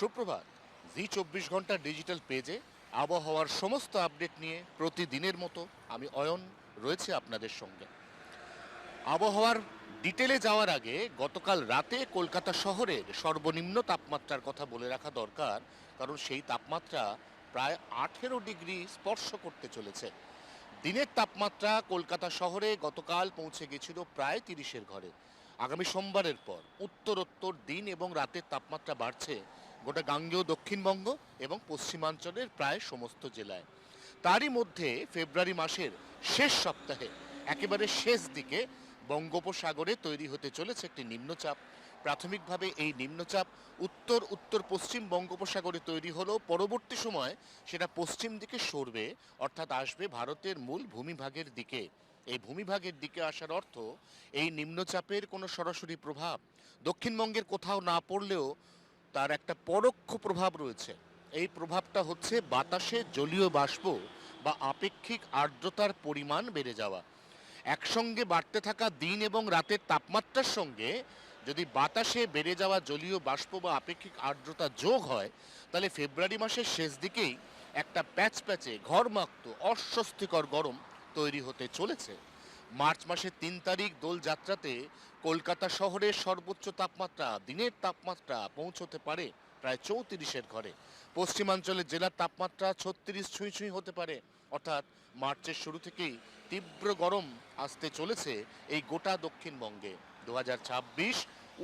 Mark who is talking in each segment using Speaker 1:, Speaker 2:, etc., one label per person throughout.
Speaker 1: সুপ্রভাত। জি 24 ঘন্টা ডিজিটাল পেজে আবহাওয়ার সমস্ত আপডেট নিয়ে প্রতিদিনের মতো আমি অয়ন রয়েছে আপনাদের সঙ্গে। আবহাওয়ার ডিটেলে যাওয়ার আগে গতকাল রাতে কলকাতা শহরের সর্বনিম্ন তাপমাত্রার কথা বলে রাখা দরকার, কারণ সেই তাপমাত্রা প্রায় 18 ডিগ্রি স্পর্শ করতে চলেছে। দিনের তাপমাত্রা কলকাতা শহরে গতকাল পৌঁছে গেছিল প্রায় 30-এর ঘরে। আগামী সোমবারের পর উত্তরোত্তর দিন এবং রাতের তাপমাত্রা বাড়ছে গোটা গাঙ্গেয় দক্ষিণবঙ্গ এবং পশ্চিমাঞ্চলের প্রায় সমস্ত জেলায়। তারই মধ্যে ফেব্রুয়ারি মাসের শেষ সপ্তাহে একেবারে শেষ দিকে বঙ্গোপসাগরে তৈরি হতে চলেছে একটি নিম্নচাপ। প্রাথমিকভাবে এই নিম্নচাপ উত্তর উত্তর পশ্চিম বঙ্গোপসাগরে তৈরি হলেও পরবর্তী সময় সেটা পশ্চিম দিকে সরবে, অর্থাৎ আসবে ভারতের মূল ভূমিভাগের দিকে। এই ভূমিভাগের দিকে আসার অর্থ এই নিম্নচাপের কোনো সরাসরি প্রভাব দক্ষিণবঙ্গের কোথাও না পড়লেও তার একটা পরোক্ষ প্রভাব রয়েছে। এই প্রভাবটা হচ্ছে বাতাসে জলীয় বাষ্প বা আপেক্ষিক আর্দ্রতার পরিমাণ বেড়ে যাওয়া। একসঙ্গে বাড়তে থাকা দিন এবং রাতের তাপমাত্রার সঙ্গে যদি বাতাসে বেড়ে যাওয়া জলীয় বাষ্প বা আপেক্ষিক আর্দ্রতা যোগ হয়, তাহলে ফেব্রুয়ারি মাসের শেষ দিকেই একটা প্যাচে ঘরমাক্ত অস্বস্তিকর গরম তৈরি হতে চলেছে। মার্চ মাসের 3 তারিখ দোলযাত্রাতে কলকাতা শহরের সর্বোচ্চ তাপমাত্রা, দিনের তাপমাত্রা পৌঁছতে পারে প্রায় 34-এর ঘরে। পশ্চিমাঞ্চলের জেলার তাপমাত্রা 36 ছুঁই হতে পারে। অর্থাৎ মার্চের শুরু থেকেই তীব্র গরম আসতে চলেছে এই গোটা দক্ষিণবঙ্গে। 2026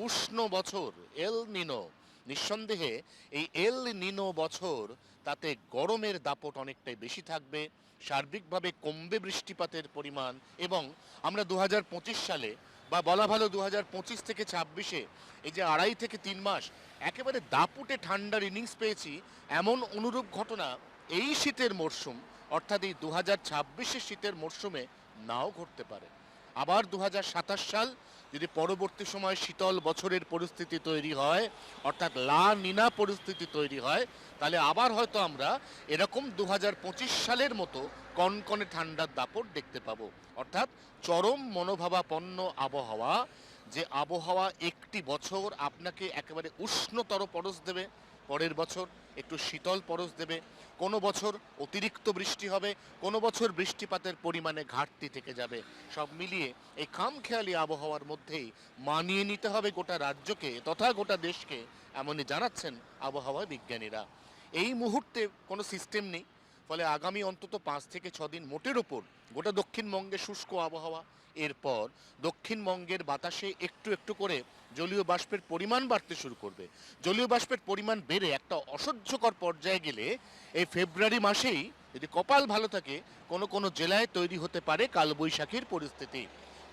Speaker 1: উষ্ণ বছর, এল নিনো। নিঃসন্দেহে এই এল নিনো বছর, তাতে গরমের দাপট অনেকটাই বেশি থাকবে। সার্বিকভাবে কমবে বৃষ্টিপাতের পরিমাণ এবং আমরা 2025 সালে বা বলা ভালো 2025 থেকে 26-এ এই যে 2.5 থেকে 3 মাস একেবারে দাপুটে ঠান্ডার ইনিংস পেয়েছি, এমন অনুরূপ ঘটনা এই শীতের মরশুম অর্থাৎ এই 2026-এর শীতের মরশুমে নাও ঘটতে পারে। আবার 2027 সাল যদি পরবর্তী সময় শীতল বছরের পরিস্থিতি তৈরি হয়, অর্থাৎ লা নিনা পরিস্থিতি তৈরি হয়, তাহলে আবার হয়তো আমরা এরকম 2025 সালের মতো কনকনে ঠান্ডার দাপট দেখতে পাবো। অর্থাৎ চরম মনোভাবাপন্ন আবহাওয়া, যে আবহাওয়া একটি বছর আপনাকে একেবারে উষ্ণতর পরশ দেবে, পরের বছর একটু শীতল পরশ দেবে, কোনো বছর অতিরিক্ত বৃষ্টি হবে, কোনো বছর বৃষ্টিপাতের পরিমাণে ঘাটতি থেকে যাবে। সব মিলিয়ে এই খামখেয়ালি আবহাওয়ার মধ্যেই মানিয়ে নিতে হবে গোটা রাজ্যকে তথা গোটা দেশকে, এমনই জানাচ্ছেন আবহাওয়া বিজ্ঞানীরা। এই মুহূর্তে কোনো সিস্টেম নেই, ফলে আগামী অন্তত 5 থেকে 6 দিন মোটের ওপর গোটা দক্ষিণবঙ্গে শুষ্ক আবহাওয়া। এরপর দক্ষিণবঙ্গের বাতাসে একটু একটু করে জলীয় বাষ্পের পরিমাণ বাড়তে শুরু করবে। জলীয় বাষ্পের পরিমাণ বেড়ে একটা অসহ্যকর পর্যায়ে গেলে এই ফেব্রুয়ারি মাসেই যদি কপাল ভালো থাকে কোনো কোনো জেলায় তৈরি হতে পারে কালবৈশাখীর পরিস্থিতি।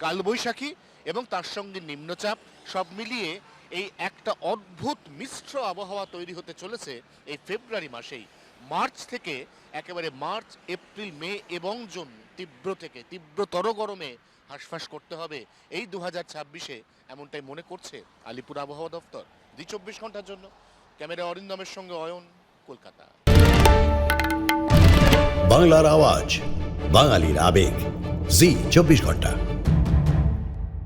Speaker 1: কালবৈশাখী এবং তার সঙ্গে নিম্নচাপ সব মিলিয়ে এই একটা অদ্ভুত মিশ্র আবহাওয়া তৈরি হতে চলেছে এই ফেব্রুয়ারি মাসেই। মার্চ থেকে একেবারে মার্চ, এপ্রিল, মে এবং জুন তীব্র থেকে তীব্রতর গরমে হাঁসফাঁস করতে হবে এই 2026-এ, এমনটাই মনে করছে আলিপুর আবহাওয়া দপ্তর। জি 24 ঘন্টার জন্য ক্যামেরা অরিন্দমের সঙ্গে অয়ন, কলকাতা।
Speaker 2: বাংলার আওয়াজ, বাঙালির আবেগ, জি 24 ঘন্টা।